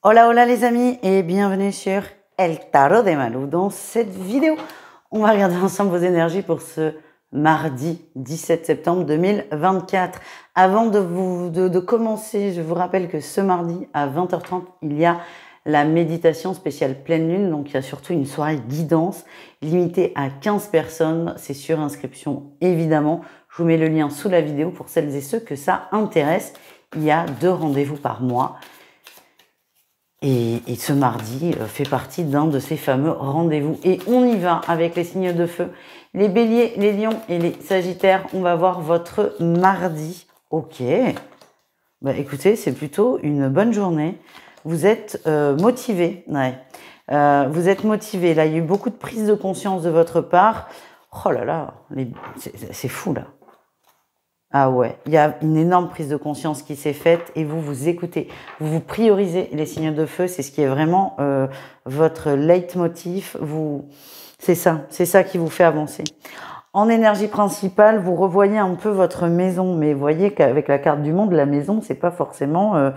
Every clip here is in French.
Hola, hola les amis et bienvenue sur El Tarot de Malou. Dans cette vidéo, on va regarder ensemble vos énergies pour ce mardi 17 septembre 2024. Avant de commencer, je vous rappelle que ce mardi à 20h30, il y a la méditation spéciale pleine lune. Donc il y a surtout une soirée guidance limitée à 15 personnes. C'est sur inscription évidemment. Je vous mets le lien sous la vidéo pour celles et ceux que ça intéresse. Il y a 2 rendez-vous par mois. Et ce mardi fait partie d'un de ces fameux rendez-vous. Et on y va avec les signes de feu. Les béliers, les lions et les sagittaires. On va voir votre mardi. Ok. Bah, écoutez, c'est plutôt une bonne journée. Vous êtes motivés. Ouais. Vous êtes motivés. Là, il y a eu beaucoup de prise de conscience de votre part. Oh là là, c'est fou là. Ah ouais, il y a une énorme prise de conscience qui s'est faite et vous écoutez, vous priorisez les signes de feu, c'est ce qui est vraiment votre leitmotiv, c'est ça qui vous fait avancer. En énergie principale, vous revoyez un peu votre maison, mais vous voyez qu'avec la carte du monde, la maison, c'est pas forcément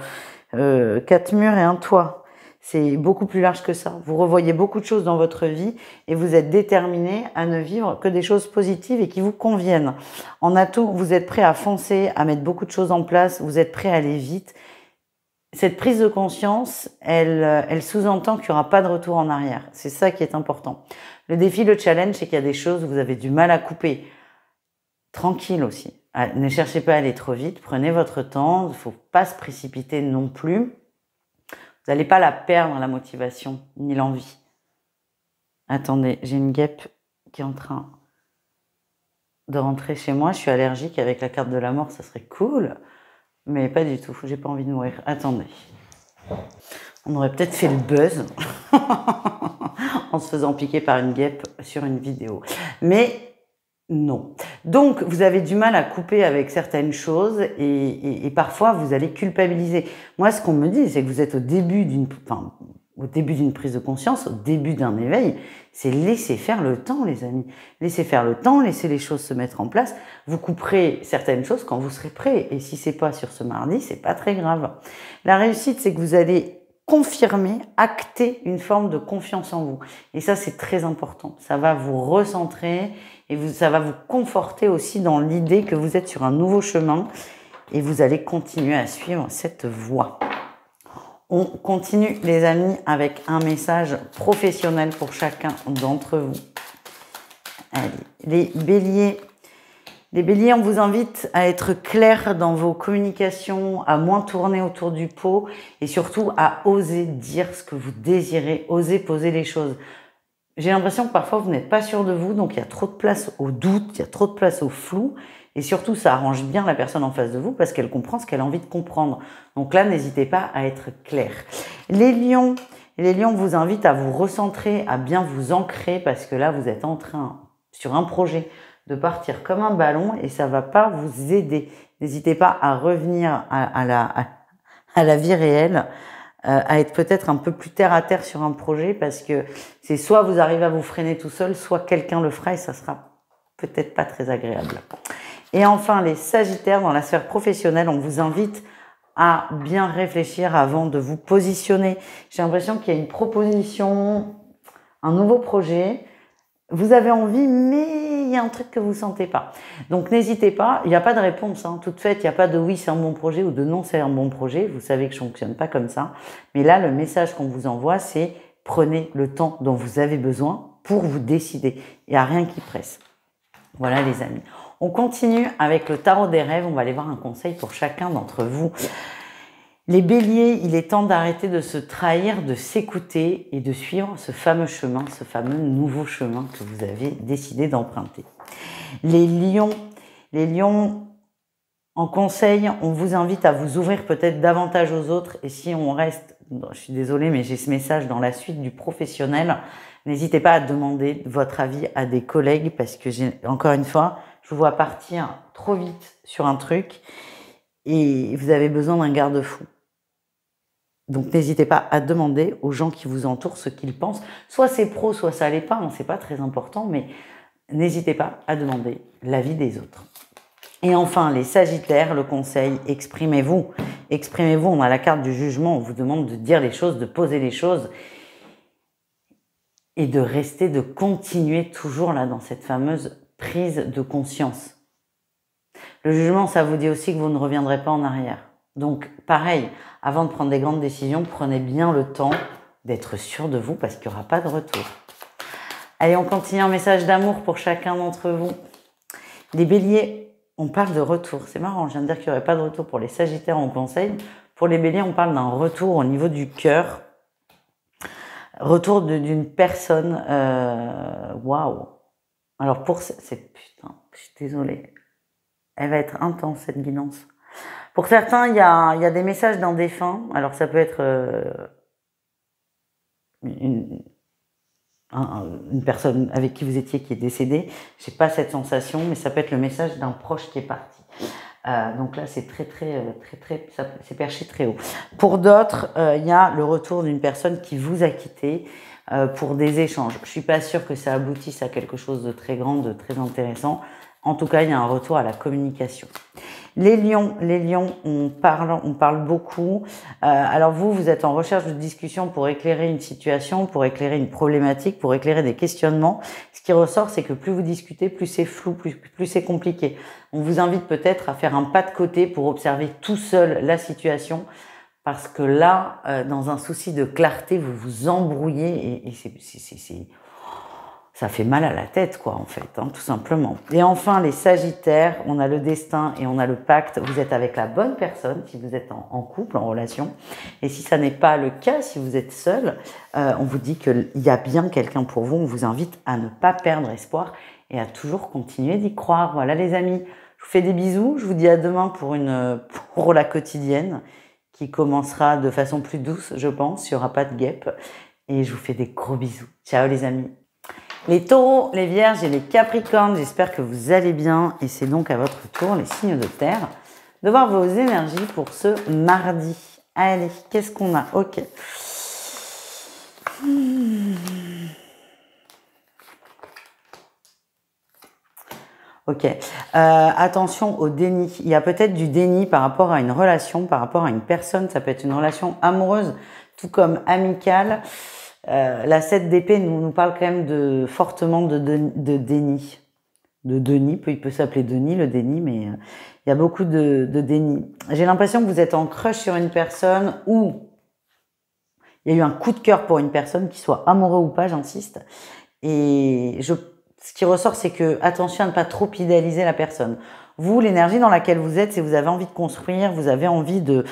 4 murs et un toit. C'est beaucoup plus large que ça. Vous revoyez beaucoup de choses dans votre vie et vous êtes déterminé à ne vivre que des choses positives et qui vous conviennent. En atout, vous êtes prêt à foncer, à mettre beaucoup de choses en place, vous êtes prêt à aller vite. Cette prise de conscience, elle sous-entend qu'il n'y aura pas de retour en arrière. C'est ça qui est important. Le défi, le challenge, c'est qu'il y a des choses où vous avez du mal à couper. Tranquille aussi. Ne cherchez pas à aller trop vite, prenez votre temps, il ne faut pas se précipiter non plus. Vous n'allez pas la perdre, la motivation, ni l'envie. Attendez, j'ai une guêpe qui est en train de rentrer chez moi. Je suis allergique avec la carte de la mort, ça serait cool. Mais pas du tout, j'ai pas envie de mourir. Attendez. On aurait peut-être fait le buzz en se faisant piquer par une guêpe sur une vidéo. Mais non. Donc, vous avez du mal à couper avec certaines choses et parfois, vous allez culpabiliser. Moi, ce qu'on me dit, c'est que vous êtes au début d'une prise de conscience, au début d'un éveil. C'est laisser faire le temps, les amis. Laissez faire le temps, laissez les choses se mettre en place. Vous couperez certaines choses quand vous serez prêt. Et si c'est pas sur ce mardi, c'est pas très grave. La réussite, c'est que vous allez confirmer, acter une forme de confiance en vous. Et ça, c'est très important. Ça va vous recentrer et ça va vous conforter aussi dans l'idée que vous êtes sur un nouveau chemin et vous allez continuer à suivre cette voie. On continue, les amis, avec un message professionnel pour chacun d'entre vous. Allez, les béliers, on vous invite à être clair dans vos communications, à moins tourner autour du pot et surtout à oser dire ce que vous désirez, oser poser les choses. J'ai l'impression que parfois vous n'êtes pas sûr de vous, donc il y a trop de place au doute, il y a trop de place au flou et surtout ça arrange bien la personne en face de vous parce qu'elle comprend ce qu'elle a envie de comprendre. Donc là, n'hésitez pas à être clair. Les lions vous invitent à vous recentrer, à bien vous ancrer parce que là, vous êtes en train, sur un projet, de partir comme un ballon et ça va pas vous aider. N'hésitez pas à revenir à la vie réelle, à être peut-être un peu plus terre à terre sur un projet parce que c'est soit vous arrivez à vous freiner tout seul, soit quelqu'un le fera et ça sera peut-être pas très agréable. Et enfin, les sagittaires, dans la sphère professionnelle, on vous invite à bien réfléchir avant de vous positionner. J'ai l'impression qu'il y a une proposition, un nouveau projet. Vous avez envie, mais il y a un truc que vous sentez pas. Donc, n'hésitez pas. Il n'y a pas de réponse, toute faite. Il n'y a pas de oui, c'est un bon projet ou de non, c'est un bon projet. Vous savez que je fonctionne pas comme ça. Mais là, le message qu'on vous envoie, c'est prenez le temps dont vous avez besoin pour vous décider. Il n'y a rien qui presse. Voilà, les amis. On continue avec le tarot des rêves. On va aller voir un conseil pour chacun d'entre vous. Les béliers, il est temps d'arrêter de se trahir, de s'écouter et de suivre ce fameux chemin, ce fameux nouveau chemin que vous avez décidé d'emprunter. Les lions, en conseil, on vous invite à vous ouvrir peut-être davantage aux autres et si on reste, je suis désolée mais j'ai ce message dans la suite du professionnel, n'hésitez pas à demander votre avis à des collègues parce que encore une fois, je vous vois partir trop vite sur un truc et vous avez besoin d'un garde-fou. Donc, n'hésitez pas à demander aux gens qui vous entourent ce qu'ils pensent. Soit c'est pro, soit ça l'est pas, c'est pas très important, mais n'hésitez pas à demander l'avis des autres. Et enfin, les Sagittaires, le conseil, exprimez-vous. Exprimez-vous, on a la carte du jugement, on vous demande de dire les choses, de poser les choses et de rester, de continuer toujours là dans cette fameuse prise de conscience. Le jugement, ça vous dit aussi que vous ne reviendrez pas en arrière. Donc, pareil, avant de prendre des grandes décisions, prenez bien le temps d'être sûr de vous parce qu'il n'y aura pas de retour. Allez, on continue un message d'amour pour chacun d'entre vous. Les béliers, on parle de retour. C'est marrant, je viens de dire qu'il n'y aurait pas de retour pour les sagittaires en conseil. Pour les béliers, on parle d'un retour au niveau du cœur. Retour d'une personne. Waouh. Alors pour... Putain, je suis désolée. Elle va être intense, cette guidance. Pour certains, il y a des messages d'un défunt. Alors ça peut être une personne avec qui vous étiez qui est décédée. Je n'ai pas cette sensation, mais ça peut être le message d'un proche qui est parti. Donc là, c'est c'est perché très haut. Pour d'autres, il y a le retour d'une personne qui vous a quitté pour des échanges. Je suis pas sûre que ça aboutisse à quelque chose de très grand, de très intéressant. En tout cas, il y a un retour à la communication. Les lions, on parle beaucoup. Alors vous êtes en recherche de discussion pour éclairer une situation, pour éclairer une problématique, pour éclairer des questionnements. Ce qui ressort, c'est que plus vous discutez, plus c'est flou, plus c'est compliqué. On vous invite peut-être à faire un pas de côté pour observer tout seul la situation. Parce que là, dans un souci de clarté, vous vous embrouillez et ça fait mal à la tête, quoi, en fait, hein, tout simplement. Et enfin, les Sagittaires, on a le destin et on a le pacte. Vous êtes avec la bonne personne si vous êtes en couple, en relation. Et si ça n'est pas le cas, si vous êtes seul, on vous dit qu'il y a bien quelqu'un pour vous. On vous invite à ne pas perdre espoir et à toujours continuer d'y croire. Voilà, les amis. Je vous fais des bisous. Je vous dis à demain pour la quotidienne qui commencera de façon plus douce, je pense. Il n'y aura pas de guêpe. Et je vous fais des gros bisous. Ciao, les amis. Les taureaux, les vierges et les capricornes, j'espère que vous allez bien. Et c'est donc à votre tour, les signes de terre, de voir vos énergies pour ce mardi. Allez, qu'est-ce qu'on a? Ok. Ok. Attention au déni. Il y a peut-être du déni par rapport à une relation, par rapport à une personne. Ça peut être une relation amoureuse, tout comme amicale. La 7 d'épée nous parle quand même fortement de déni. De Denis, il peut s'appeler Denis, le déni, mais il y a beaucoup de déni. J'ai l'impression que vous êtes en crush sur une personne ou il y a eu un coup de cœur pour une personne, qu'il soit amoureux ou pas, j'insiste. Et ce qui ressort, c'est que attention à ne pas trop idéaliser la personne. Vous, l'énergie dans laquelle vous êtes, c'est que vous avez envie de construire, vous avez envie de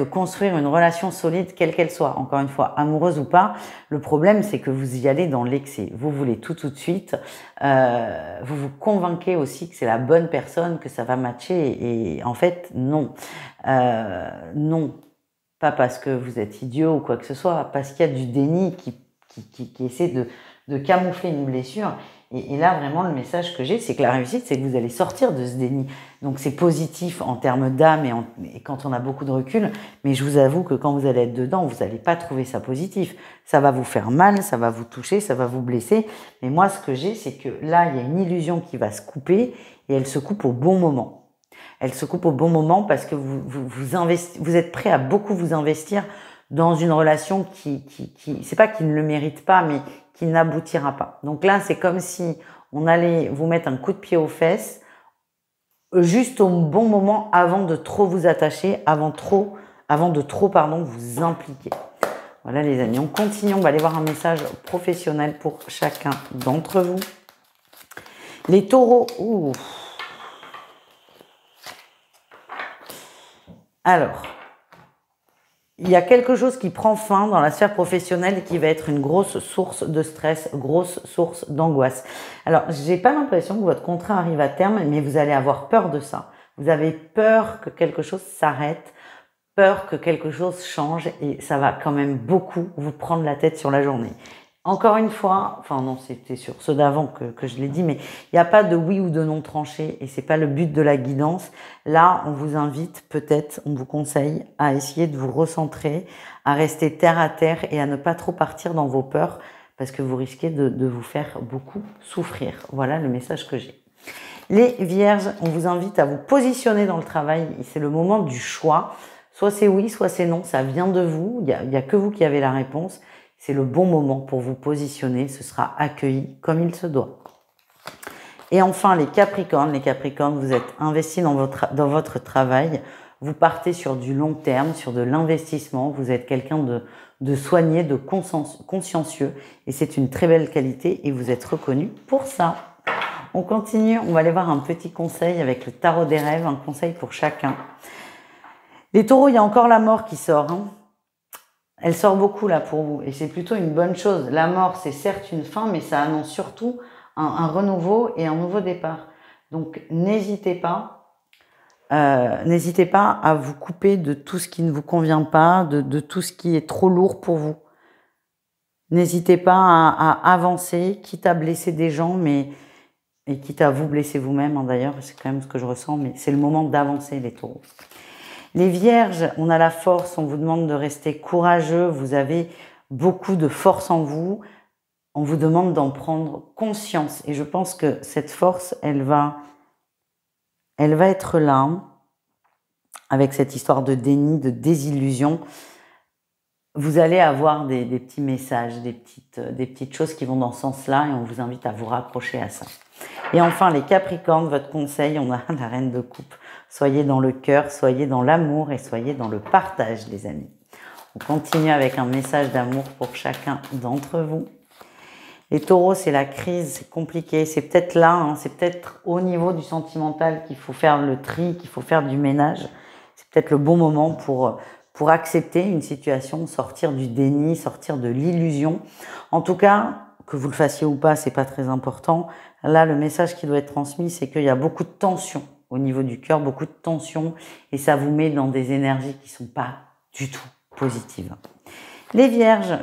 construire une relation solide, quelle qu'elle soit. Encore une fois, amoureuse ou pas. Le problème, c'est que vous y allez dans l'excès. Vous voulez tout de suite. Vous vous convainquez aussi que c'est la bonne personne, que ça va matcher. Et en fait, non. Non. Pas parce que vous êtes idiot ou quoi que ce soit, parce qu'il y a du déni qui essaie de camoufler une blessure. Et là, vraiment, le message que j'ai, c'est que la réussite, c'est que vous allez sortir de ce déni. Donc, c'est positif en termes d'âme et quand on a beaucoup de recul. Mais je vous avoue que quand vous allez être dedans, vous n'allez pas trouver ça positif. Ça va vous faire mal, ça va vous toucher, ça va vous blesser. Mais moi, ce que j'ai, c'est que là, il y a une illusion qui va se couper et elle se coupe au bon moment. Elle se coupe au bon moment parce que vous êtes prêt à beaucoup vous investir dans une relation c'est pas qui ne le mérite pas, mais qui n'aboutira pas. Donc là, c'est comme si on allait vous mettre un coup de pied aux fesses, juste au bon moment avant de trop vous attacher, avant de trop vous impliquer. Voilà les amis, on continue, on va aller voir un message professionnel pour chacun d'entre vous. Les taureaux, ouh. Alors, il y a quelque chose qui prend fin dans la sphère professionnelle et qui va être une grosse source de stress, grosse source d'angoisse. Alors, j'ai pas l'impression que votre contrat arrive à terme, mais vous allez avoir peur de ça. Vous avez peur que quelque chose s'arrête, peur que quelque chose change et ça va quand même beaucoup vous prendre la tête sur la journée. Encore une fois, enfin non, c'était sur ceux d'avant que je l'ai dit, mais il n'y a pas de oui ou de non tranché et c'est pas le but de la guidance. Là, on vous invite peut-être, on vous conseille à essayer de vous recentrer, à rester terre à terre et à ne pas trop partir dans vos peurs parce que vous risquez de vous faire beaucoup souffrir. Voilà le message que j'ai. Les vierges, on vous invite à vous positionner dans le travail. C'est le moment du choix. Soit c'est oui, soit c'est non. Ça vient de vous. Il y a que vous qui avez la réponse. C'est le bon moment pour vous positionner. Ce sera accueilli comme il se doit. Et enfin, les Capricornes. Les Capricornes, vous êtes investis dans votre travail. Vous partez sur du long terme, sur de l'investissement. Vous êtes quelqu'un de soigné, de consciencieux. Et c'est une très belle qualité et vous êtes reconnu pour ça. On continue, on va aller voir un petit conseil avec le tarot des rêves, un conseil pour chacun. Les taureaux, il y a encore la mort qui sort. Hein. Elle sort beaucoup là pour vous et c'est plutôt une bonne chose. La mort, c'est certes une fin, mais ça annonce surtout un renouveau et un nouveau départ. Donc n'hésitez pas à vous couper de tout ce qui ne vous convient pas, de tout ce qui est trop lourd pour vous. N'hésitez pas à avancer, quitte à blesser des gens, et quitte à vous blesser vous-même, hein, d'ailleurs, c'est quand même ce que je ressens, mais c'est le moment d'avancer, les taureaux. Les vierges, on a la force, on vous demande de rester courageux, vous avez beaucoup de force en vous, on vous demande d'en prendre conscience. Et je pense que cette force, elle va être là, hein, avec cette histoire de déni, de désillusion. Vous allez avoir des petits messages, des petites choses qui vont dans ce sens-là et on vous invite à vous raccrocher à ça. Et enfin, les Capricornes, votre conseil, on a la reine de coupe. Soyez dans le cœur, soyez dans l'amour et soyez dans le partage, les amis. On continue avec un message d'amour pour chacun d'entre vous. Les taureaux, c'est la crise, c'est compliqué. C'est peut-être là, hein, c'est peut-être au niveau du sentimental qu'il faut faire le tri, qu'il faut faire du ménage. C'est peut-être le bon moment pour accepter une situation, sortir du déni, sortir de l'illusion. En tout cas, que vous le fassiez ou pas, c'est pas très important. Là, le message qui doit être transmis, c'est qu'il y a beaucoup de tension au niveau du cœur, beaucoup de tension, et ça vous met dans des énergies qui sont pas du tout positives. Les vierges,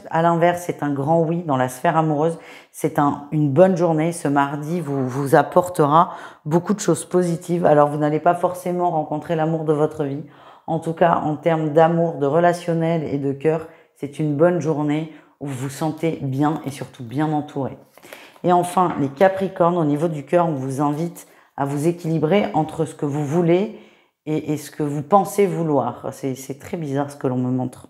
à l'inverse, c'est un grand oui dans la sphère amoureuse. C'est une bonne journée. Ce mardi vous apportera beaucoup de choses positives. Alors, vous n'allez pas forcément rencontrer l'amour de votre vie. En tout cas, en termes d'amour, de relationnel et de cœur, c'est une bonne journée où vous vous sentez bien et surtout bien entouré. Et enfin, les Capricornes, au niveau du cœur, on vous invite à vous équilibrer entre ce que vous voulez et ce que vous pensez vouloir. C'est très bizarre ce que l'on me montre.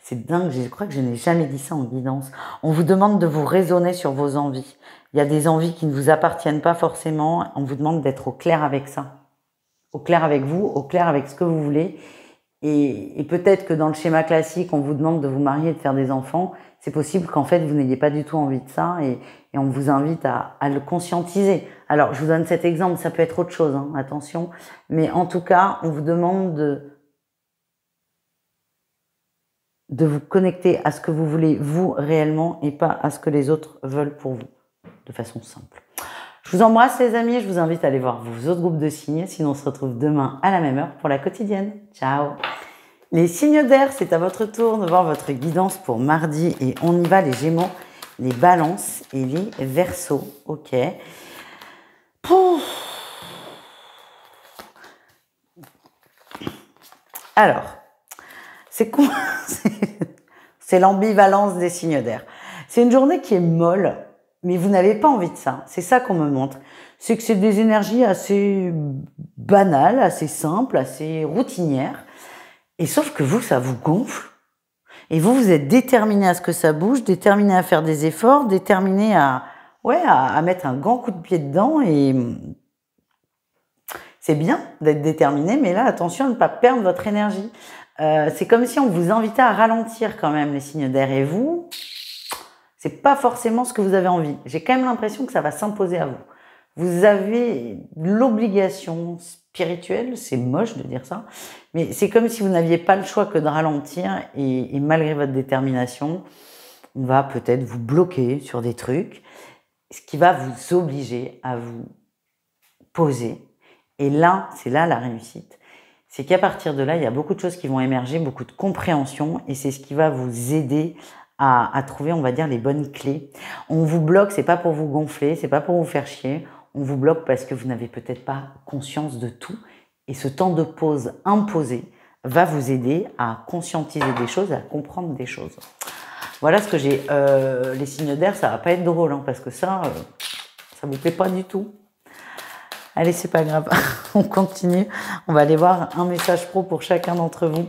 C'est dingue, je crois que je n'ai jamais dit ça en guidance. On vous demande de vous raisonner sur vos envies. Il y a des envies qui ne vous appartiennent pas forcément. On vous demande d'être au clair avec ça. Au clair avec vous, au clair avec ce que vous voulez. Et peut-être que dans le schéma classique, on vous demande de vous marier et de faire des enfants. C'est possible qu'en fait, vous n'ayez pas du tout envie de ça et on vous invite à le conscientiser. Alors, je vous donne cet exemple, ça peut être autre chose, hein, attention. Mais en tout cas, on vous demande de vous connecter à ce que vous voulez, vous, réellement, et pas à ce que les autres veulent pour vous, de façon simple. Je vous embrasse, les amis. Je vous invite à aller voir vos autres groupes de signes. Sinon, on se retrouve demain à la même heure pour la quotidienne. Ciao! Les signes d'air, c'est à votre tour de voir votre guidance pour mardi. Et on y va, les Gémeaux, les Balances et les Verseaux. Ok. Pouf. Alors, c'est quoi? C'est l'ambivalence des signes d'air. C'est une journée qui est molle, mais vous n'avez pas envie de ça. C'est ça qu'on me montre. C'est que c'est des énergies assez banales, assez simples, assez routinières. Et sauf que vous, ça vous gonfle. Et vous êtes déterminé à ce que ça bouge, déterminé à faire des efforts, déterminé à mettre un grand coup de pied dedans. Et c'est bien d'être déterminé, mais là, attention à ne pas perdre votre énergie. C'est comme si on vous invitait à ralentir quand même, les signes d'air. Et vous, c'est pas forcément ce que vous avez envie. J'ai quand même l'impression que ça va s'imposer à vous. Vous avez l'obligation spirituelle, c'est moche de dire ça, mais c'est comme si vous n'aviez pas le choix que de ralentir et malgré votre détermination, on va peut-être vous bloquer sur des trucs, ce qui va vous obliger à vous poser. Et là, c'est là la réussite. C'est qu'à partir de là, il y a beaucoup de choses qui vont émerger, beaucoup de compréhension et c'est ce qui va vous aider à trouver, on va dire, les bonnes clés. On vous bloque, c'est pas pour vous gonfler, c'est pas pour vous faire chier. On vous bloque parce que vous n'avez peut-être pas conscience de tout. Et ce temps de pause imposé va vous aider à conscientiser des choses, à comprendre des choses. Voilà ce que j'ai. Les signes d'air, ça va pas être drôle, hein, parce que ça Ça vous plaît pas du tout? Allez, c'est pas grave, on continue. On va aller voir un message pro pour chacun d'entre vous.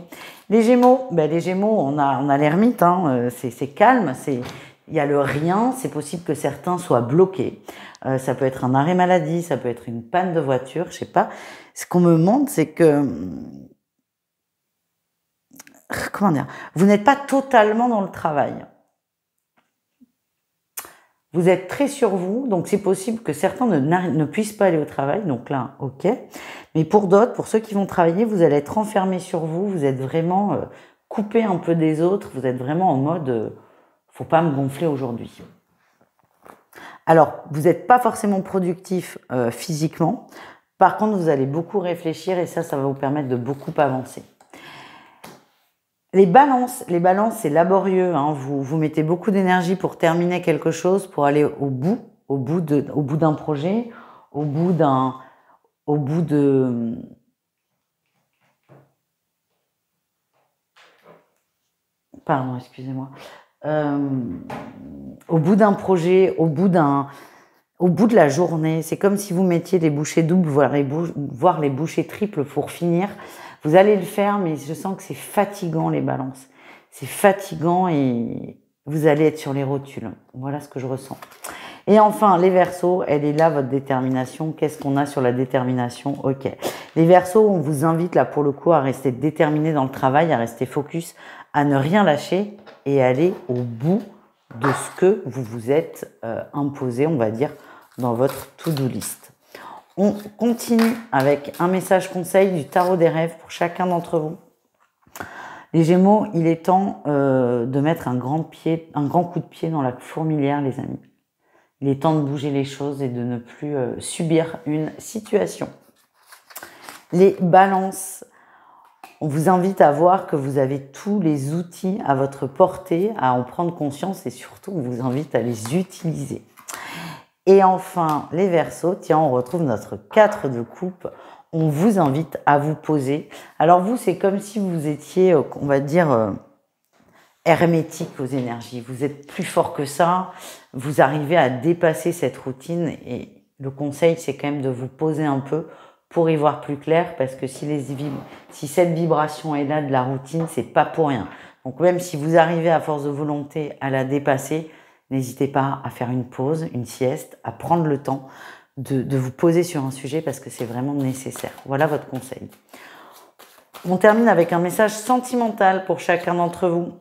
Les Gémeaux, les Gémeaux, on a l'ermite, hein, c'est calme, il y a le rien, c'est possible que certains soient bloqués. Ça peut être un arrêt maladie, ça peut être une panne de voiture, je sais pas. Ce qu'on me montre, c'est que, comment dire, vous n'êtes pas totalement dans le travail. Vous êtes très sur vous, donc c'est possible que certains ne puissent pas aller au travail, donc là, ok. Mais pour d'autres, pour ceux qui vont travailler, vous allez être enfermés sur vous, vous êtes vraiment coupé un peu des autres, vous êtes vraiment en mode faut pas me gonfler aujourd'hui. Alors, vous n'êtes pas forcément productif physiquement, par contre, vous allez beaucoup réfléchir et ça va vous permettre de beaucoup avancer. Les balances, c'est laborieux, hein. Vous mettez beaucoup d'énergie pour terminer quelque chose, pour aller au bout d'un projet, au bout de... Pardon, excusez-moi. Au bout d'un projet, au bout de la journée. C'est comme si vous mettiez les bouchées doubles, voire les bouchées triples pour finir. Vous allez le faire, mais je sens que c'est fatigant, les balances. C'est fatigant et vous allez être sur les rotules. Voilà ce que je ressens. Et enfin, les Verseaux, elle est là, votre détermination. Qu'est-ce qu'on a sur la détermination? Ok. Les Verseaux, on vous invite là, pour le coup, à rester déterminé dans le travail, à rester focus, à ne rien lâcher et aller au bout de ce que vous vous êtes imposé, on va dire, dans votre to-do list. On continue avec un message conseil du tarot des rêves pour chacun d'entre vous. Les Gémeaux, il est temps de mettre un grand coup de pied dans la fourmilière, les amis. Il est temps de bouger les choses et de ne plus subir une situation. Les Balances, on vous invite à voir que vous avez tous les outils à votre portée, à en prendre conscience et surtout, on vous invite à les utiliser. Et enfin, les Verseaux, tiens, on retrouve notre 4 de coupe. On vous invite à vous poser. Alors vous, c'est comme si vous étiez, on va dire, hermétique aux énergies. Vous êtes plus fort que ça. Vous arrivez à dépasser cette routine. Et le conseil, c'est quand même de vous poser un peu pour y voir plus clair. Parce que si cette vibration est là de la routine, c'est pas pour rien. Donc même si vous arrivez à force de volonté à la dépasser, n'hésitez pas à faire une pause, une sieste, à prendre le temps de vous poser sur un sujet parce que c'est vraiment nécessaire. Voilà votre conseil. On termine avec un message sentimental pour chacun d'entre vous.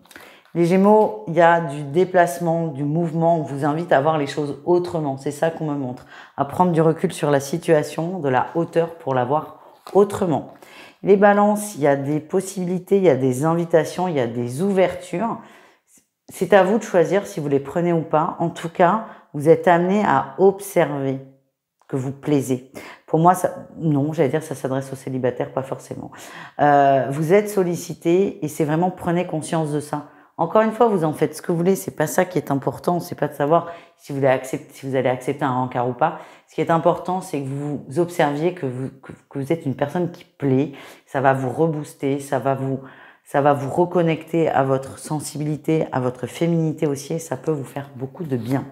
Les Gémeaux, il y a du déplacement, du mouvement. On vous invite à voir les choses autrement. C'est ça qu'on me montre. À prendre du recul sur la situation, de la hauteur pour la voir autrement. Les Balances, il y a des possibilités, il y a des invitations, il y a des ouvertures. C'est à vous de choisir si vous les prenez ou pas. En tout cas, vous êtes amené à observer que vous plaisez. Pour moi, non, j'allais dire ça s'adresse aux célibataires, pas forcément. Vous êtes sollicité et c'est vraiment prenez conscience de ça. Encore une fois, vous en faites ce que vous voulez. C'est pas ça qui est important. C'est pas de savoir si vous allez accepter un rencard ou pas. Ce qui est important, c'est que vous observiez que vous êtes une personne qui plaît. Ça va vous rebooster, ça va vous reconnecter à votre sensibilité, à votre féminité aussi, et ça peut vous faire beaucoup de bien.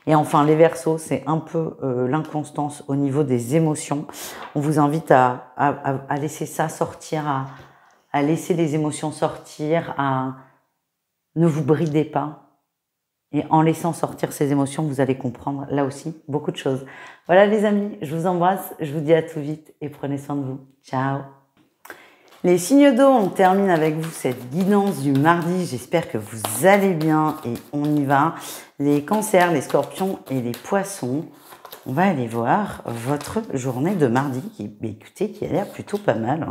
Et enfin, les Verseaux, c'est un peu l'inconstance au niveau des émotions. On vous invite à laisser ça sortir, à laisser les émotions sortir, ne vous bridez pas. Et en laissant sortir ces émotions, vous allez comprendre, là aussi, beaucoup de choses. Voilà les amis, je vous embrasse, je vous dis à tout vite et prenez soin de vous. Ciao. Les signes d'eau, on termine avec vous cette guidance du mardi. J'espère que vous allez bien et on y va. Les cancers, les scorpions et les poissons, on va aller voir votre journée de mardi qui a l'air plutôt pas mal.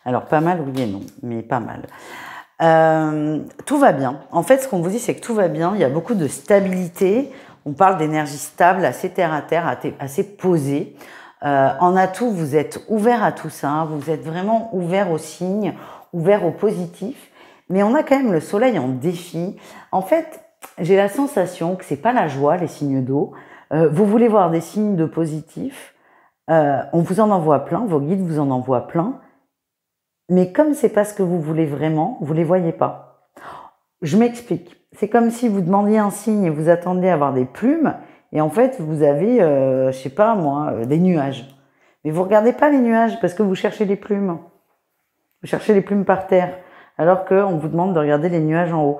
Alors pas mal oui et non, mais pas mal. Tout va bien. En fait, ce qu'on vous dit, c'est que tout va bien. Il y a beaucoup de stabilité. On parle d'énergie stable, assez terre à terre, assez posée. En atout, vous êtes ouvert à tout ça, vous êtes vraiment ouvert aux signes, ouvert au positif, mais on a quand même le soleil en défi. En fait, j'ai la sensation que c'est pas la joie, les signes d'eau. Vous voulez voir des signes de positif, on vous en envoie plein, vos guides vous en envoient plein, mais comme c'est pas ce que vous voulez vraiment, vous les voyez pas. Je m'explique. C'est comme si vous demandiez un signe et vous attendiez à avoir des plumes, Et en fait, vous avez, je sais pas moi, des nuages. Mais vous regardez pas les nuages parce que vous cherchez les plumes. Vous cherchez les plumes par terre, alors qu'on vous demande de regarder les nuages en haut.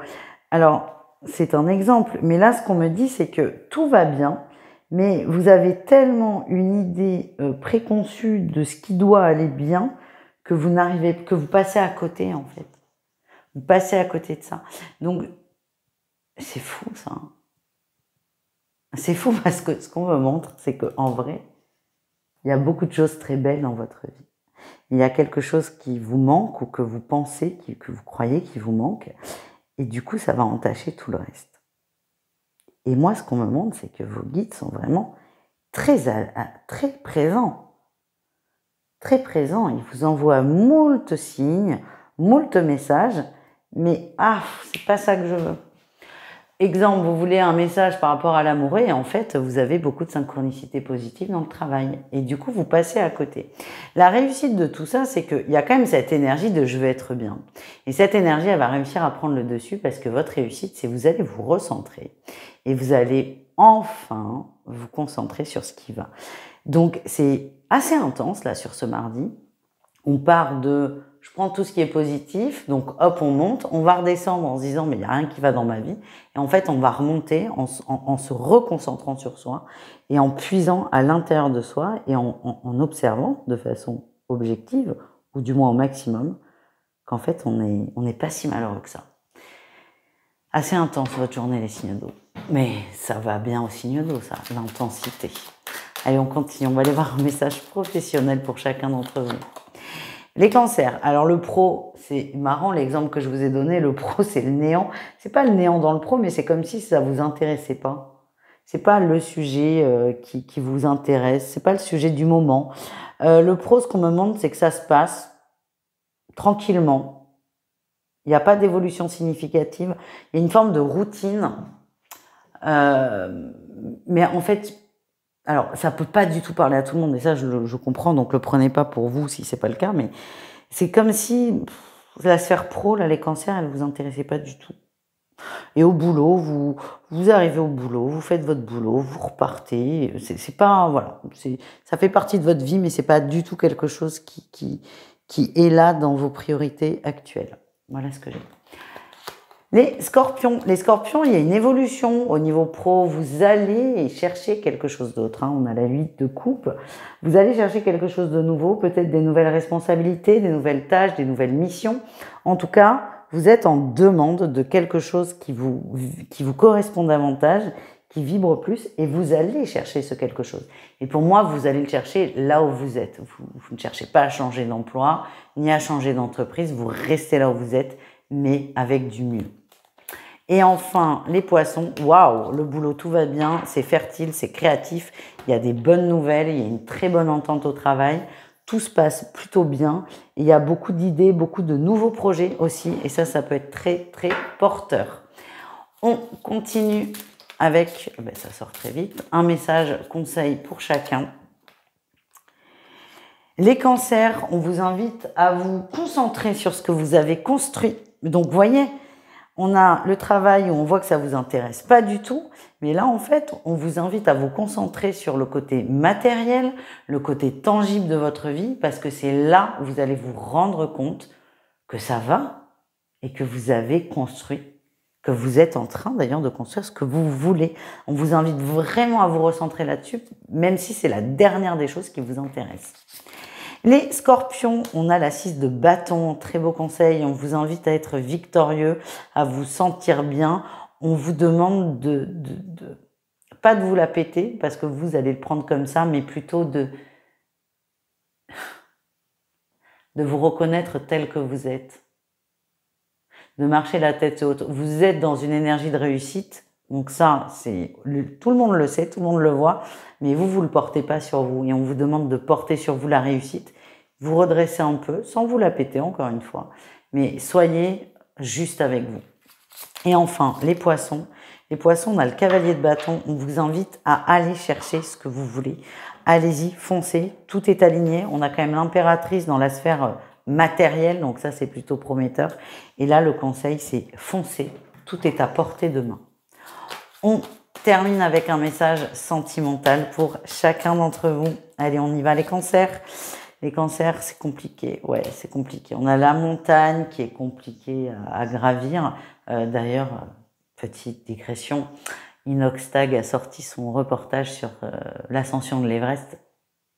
Alors, c'est un exemple. Mais là, ce qu'on me dit, c'est que tout va bien, mais vous avez tellement une idée préconçue de ce qui doit aller bien que vous passez à côté, en fait. Vous passez à côté de ça. Donc, c'est fou, ça. C'est fou parce que ce qu'on me montre, c'est qu'en vrai, il y a beaucoup de choses très belles dans votre vie. Il y a quelque chose qui vous manque ou que vous pensez, que vous croyez qui vous manque. Et du coup, ça va entacher tout le reste. Et moi, ce qu'on me montre, c'est que vos guides sont vraiment très présents. Très présents. Ils vous envoient moult signes, moult messages. Mais, c'est pas ça que je veux. Exemple, vous voulez un message par rapport à l'amour et en fait, vous avez beaucoup de synchronicité positive dans le travail. Et du coup, vous passez à côté. La réussite de tout ça, c'est qu'il y a quand même cette énergie de « je veux être bien ». Et cette énergie, elle va réussir à prendre le dessus parce que votre réussite, c'est vous allez vous recentrer. Et vous allez enfin vous concentrer sur ce qui va. Donc, c'est assez intense là sur ce mardi. On part de... Je prends tout ce qui est positif, donc hop, on monte, on va redescendre en se disant mais il n'y a rien qui va dans ma vie. Et en fait, on va remonter en se reconcentrant sur soi et en puisant à l'intérieur de soi et en observant de façon objective, ou du moins au maximum, qu'en fait, on n'est pas si malheureux que ça. Assez intense votre journée, les signes d'eau. Mais ça va bien aux signes d'eau, ça, l'intensité. Allez, on continue, on va aller voir un message professionnel pour chacun d'entre vous. Les cancers. Alors le pro, c'est marrant l'exemple que je vous ai donné. Le pro, c'est le néant. C'est pas le néant dans le pro, mais c'est comme si ça vous intéressait pas. C'est pas le sujet qui vous intéresse. C'est pas le sujet du moment. Le pro, ce qu'on me demande, c'est que ça se passe tranquillement. Il n'y a pas d'évolution significative. Il y a une forme de routine. Mais en fait, alors, ça peut pas du tout parler à tout le monde, et ça, je comprends, donc le prenez pas pour vous si c'est pas le cas, mais c'est comme si la sphère pro, là, les cancers, elle vous intéressait pas du tout. Et au boulot, vous arrivez au boulot, vous faites votre boulot, vous repartez, c'est pas, voilà, ça fait partie de votre vie, mais c'est pas du tout quelque chose qui est là dans vos priorités actuelles. Voilà ce que j'ai. Les scorpions, il y a une évolution au niveau pro, vous allez chercher quelque chose d'autre, on a la 8 de coupe, vous allez chercher quelque chose de nouveau, peut-être des nouvelles responsabilités, des nouvelles tâches, des nouvelles missions. En tout cas, vous êtes en demande de quelque chose qui vous correspond davantage, qui vibre plus, et vous allez chercher ce quelque chose. Et pour moi, vous allez le chercher là où vous êtes. Vous ne cherchez pas à changer d'emploi, ni à changer d'entreprise, vous restez là où vous êtes, mais avec du mieux. Et enfin, les poissons, waouh, le boulot, tout va bien, c'est fertile, c'est créatif, il y a des bonnes nouvelles, il y a une très bonne entente au travail, tout se passe plutôt bien, il y a beaucoup d'idées, beaucoup de nouveaux projets aussi, et ça peut être très, très porteur. On continue avec, ça sort très vite, un message conseil pour chacun. Les cancers, on vous invite à vous concentrer sur ce que vous avez construit. Donc, vous voyez, on a le travail où on voit que ça vous intéresse pas du tout, mais là, en fait, on vous invite à vous concentrer sur le côté matériel, le côté tangible de votre vie, parce que c'est là où vous allez vous rendre compte que ça va et que vous avez construit, que vous êtes en train d'ailleurs de construire ce que vous voulez. On vous invite vraiment à vous recentrer là-dessus, même si c'est la dernière des choses qui vous intéresse. Les scorpions, on a la 6 de bâton, très beau conseil, on vous invite à être victorieux, à vous sentir bien. On vous demande pas de vous la péter, parce que vous allez le prendre comme ça, mais plutôt de vous reconnaître tel que vous êtes. De marcher la tête haute. Vous êtes dans une énergie de réussite, donc ça, tout le monde le sait, tout le monde le voit, mais vous le portez pas sur vous. Et on vous demande de porter sur vous la réussite. Vous redressez un peu, sans vous la péter encore une fois, mais soyez juste avec vous. Et enfin, les poissons. Les poissons, on a le cavalier de bâton. On vous invite à aller chercher ce que vous voulez. Allez-y, foncez, tout est aligné. On a quand même l'impératrice dans la sphère matérielle, donc ça, c'est plutôt prometteur. Et là, le conseil, c'est foncez. Tout est à portée de main. On termine avec un message sentimental pour chacun d'entre vous. Allez, on y va, les cancers. Les cancers, c'est compliqué. Ouais, c'est compliqué. On a la montagne qui est compliquée à gravir. D'ailleurs, petite digression, Inoxtag a sorti son reportage sur l'ascension de l'Everest.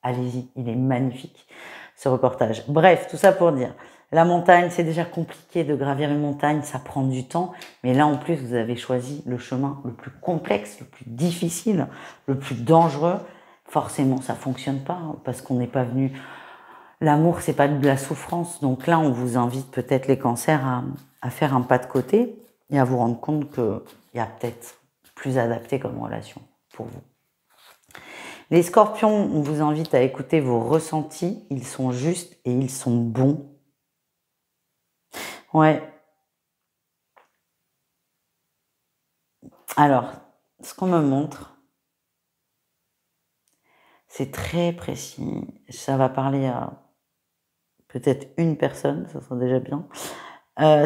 Allez-y, il est magnifique, ce reportage. Bref, tout ça pour dire, la montagne, c'est déjà compliqué de gravir une montagne, ça prend du temps. Mais là, en plus, vous avez choisi le chemin le plus complexe, le plus difficile, le plus dangereux. Forcément, ça fonctionne pas, hein, parce qu'on n'est pas venu... L'amour, c'est pas de la souffrance. Donc là, on vous invite peut-être les cancers à faire un pas de côté et à vous rendre compte qu'il y a peut-être plus adapté comme relation pour vous. Les scorpions, on vous invite à écouter vos ressentis. Ils sont justes et ils sont bons. Ouais. Alors, ce qu'on me montre, c'est très précis. Ça va parler à peut-être une personne, ça sera déjà bien.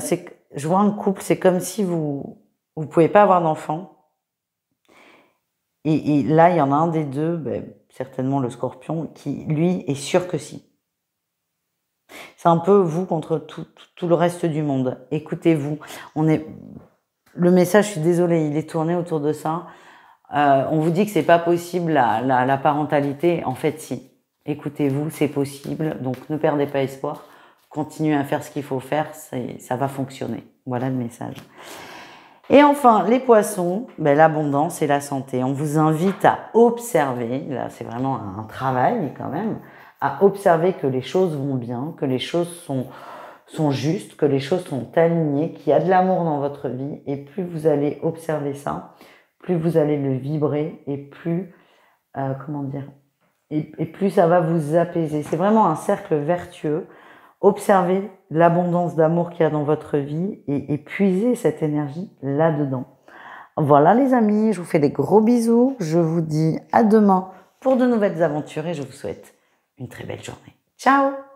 C'est que je vois un couple, c'est comme si vous pouvez pas avoir d'enfant. Et là, il y en a un des deux, certainement le scorpion, qui, lui, est sûr que si. C'est un peu vous contre tout le reste du monde. Écoutez-vous. Le message, je suis désolée, il est tourné autour de ça. On vous dit que c'est pas possible la parentalité. En fait, si. Écoutez-vous, c'est possible. Donc, ne perdez pas espoir. Continuez à faire ce qu'il faut faire. Ça va fonctionner. Voilà le message. Et enfin, les poissons, l'abondance et la santé. On vous invite à observer, là c'est vraiment un travail quand même, à observer que les choses vont bien, que les choses sont justes, que les choses sont alignées, qu'il y a de l'amour dans votre vie. Et plus vous allez observer ça, plus vous allez le vibrer et plus, et plus ça va vous apaiser. C'est vraiment un cercle vertueux. Observez l'abondance d'amour qu'il y a dans votre vie et puisez cette énergie là-dedans. Voilà les amis, je vous fais des gros bisous. Je vous dis à demain pour de nouvelles aventures et je vous souhaite une très belle journée. Ciao!